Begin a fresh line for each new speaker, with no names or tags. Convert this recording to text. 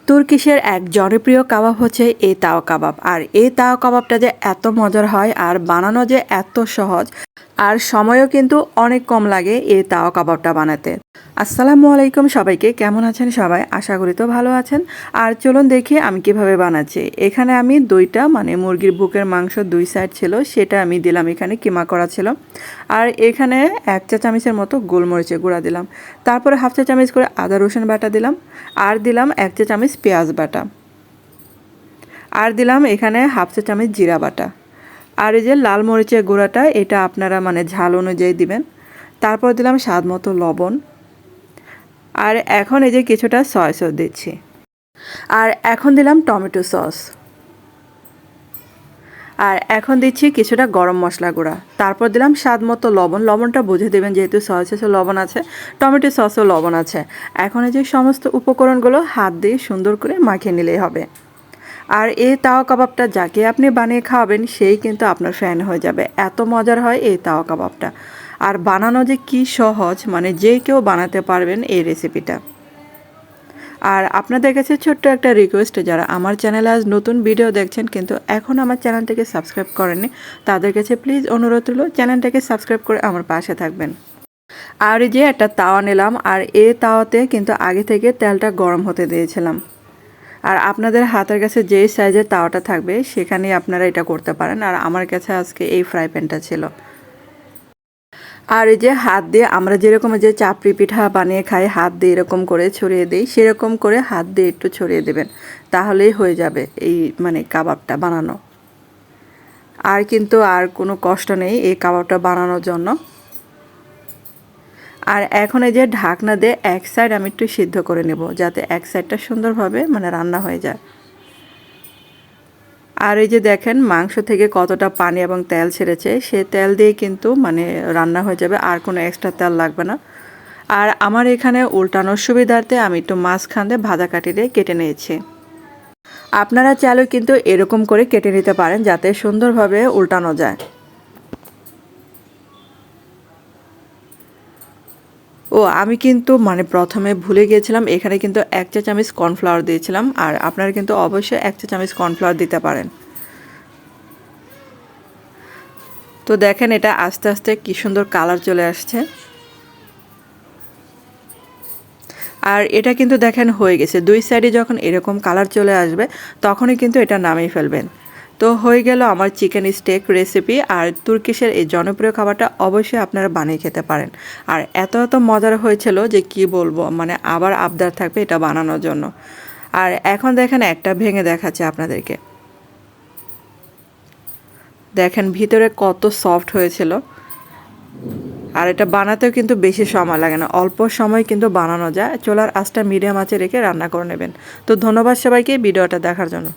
তুর্কিশের এক জনপ্রিয় কাবাব হচ্ছে এই তাওয়া কাবাব। আর এই তাওয়া কাবাবটা যে এত মজার হয় আর বানানো যে এত সহজ, আর সময়ও কিন্তু অনেক কম লাগে এই তাওয়া কাবাবটা বানাতে। আসসালামু আলাইকুম সবাইকে, কেমন আছেন সবাই? আশা করি তো ভালো আছেন। আর চলুন দেখি আমি কিভাবে বানাচ্ছি। এখানে আমি দুইটা মুরগির বুকের মাংস দুই সাইড ছিল, সেটা আমি দিলাম, এখানে কিমা করা ছিল। আর এখানে 1 চা চামচের মতো গোলমরিচের গুঁড়া দিলাম। তারপরে 1/2 চা চামচ করে আদা রসুন বাটা দিলাম। আর দিলাম 1 চা চামচ পেঁয়াজ বাটা। আর দিলাম এখানে 1/2 চা চামচ জিরা বাটা। আর এই যে লাল মরিচের গুঁড়াটা, এটা আপনারা ঝাল অনুযায়ী দিবেন। তারপর দিলাম স্বাদ মতো লবণ। আর এখন এই যে কিছুটা সয়া সস দিচ্ছি। আর এখন দিলাম টমেটো সস। আর এখন দিচ্ছি কিছুটা গরম মশলা গুঁড়া। তারপর দিলাম স্বাদ মতো লবণ। লবণটা বুঝে দেবেন, যেহেতু সয়া সসে লবণ আছে, টমেটো সসও লবণ আছে। এখন এই যে সমস্ত উপকরণগুলো হাত দিয়ে সুন্দর করে মাখিয়ে নিলেই হবে। আর এই তাওয়া কাবাবটা যাকে আপনি বানিয়ে খাওয়াবেন সেই কিন্তু আপনার ফ্যান হয়ে যাবে। এত মজার হয় এই তাওয়া কাবাবটা। আর বানানো যে কি সহজ, যে কেউ বানাতে পারবেন এই রেসিপিটা। আর আপনাদের কাছে ছোট্ট একটা রিকোয়েস্ট, যারা আমার চ্যানেলে আজ নতুন ভিডিও দেখছেন কিন্তু এখন আমার চ্যানেলটাকে সাবস্ক্রাইব করেননি, তাদের কাছে প্লিজ অনুরোধ রইল চ্যানেলটাকে সাবস্ক্রাইব করে আমার পাশে থাকবেন। আর এই যে একটা তাওয়া নিলাম, আর এই তাওয়াতে কিন্তু আগে থেকে তেলটা গরম হতে দিয়েছিলাম। আর আপনাদের হাতের কাছে যেই সাইজের তাওয়াটা থাকবে সেখানেই আপনারা এটা করতে পারেন। আর আমার কাছে আজকে এই ফ্রাই প্যানটা ছিল। আর এই যে হাত দিয়ে আমরা যেরকম যে চাপড়ি পিঠা বানিয়ে খাই, হাত দিয়ে এরকম করে ছড়িয়ে দিই, সেরকম করে হাত দিয়ে একটু ছড়িয়ে দেবেন, তাহলেই হয়ে যাবে এই কাবাবটা বানানো। আর কিন্তু আর কোনো কষ্ট নেই এই কাবাবটা বানানোর জন্য। আর এখন এই যে ঢাকনা দিয়ে এক সাইড আমি একটু সিদ্ধ করে নেব, যাতে এক সাইডটা সুন্দরভাবে রান্না হয়ে যায়। আর এই যে দেখেন মাংস থেকে কতটা পানি এবং তেল ছেড়েছে, সে তেল দিয়ে কিন্তু রান্না হয়ে যাবে, আর কোনো এক্সট্রা তেল লাগবে না। আর আমার এখানে উল্টানোর সুবিধার্থে আমি একটু মাঝখান দিয়ে ভাজা কাঠি দিয়ে কেটে নিয়েছি। আপনারা চাইলেও কিন্তু এরকম করে কেটে নিতে পারেন, যাতে সুন্দরভাবে উল্টানো যায়। ও আমি কিন্তু প্রথমে ভুলে গিয়েছিলাম, এখানে কিন্তু 1 চা চামচ কর্নফ্লাওয়ার দিয়েছিলাম। আর আপনারা কিন্তু অবশ্যই 1 চা চামচ কর্নফ্লাওয়ার দিতে পারেন। তো দেখেন এটা আস্তে আস্তে কি সুন্দর কালার চলে আসছে। আর এটা কিন্তু দেখেন হয়ে গেছে, দুই সাইডে যখন এরকম কালার চলে আসবে তখনই কিন্তু এটা নামিয়ে ফেলবেন। তো হয়ে গেল আমার চিকেন স্টেক রেসিপি। আর তুর্কিশের এই জনপ্রিয় খাবারটা অবশ্যই আপনারা বানিয়ে খেতে পারেন। আর এত এত মজার হয়েছিল যে কি বলবো, আবার আবদার থাকবে এটা বানানোর জন্য। আর এখন দেখেন একটা ভেঙে দেখাচ্ছে আপনাদেরকে। দেখেন ভিতরে কত সফট হয়েছিল। আর এটা বানাতেও কিন্তু বেশি সময় লাগে না, অল্প সময় কিন্তু বানানো যায়। চুলার আঁচটা মিডিয়াম আঁচে রেখে রান্না করে নেবেন। তো ধন্যবাদ সবাইকে ভিডিওটা দেখার জন্য।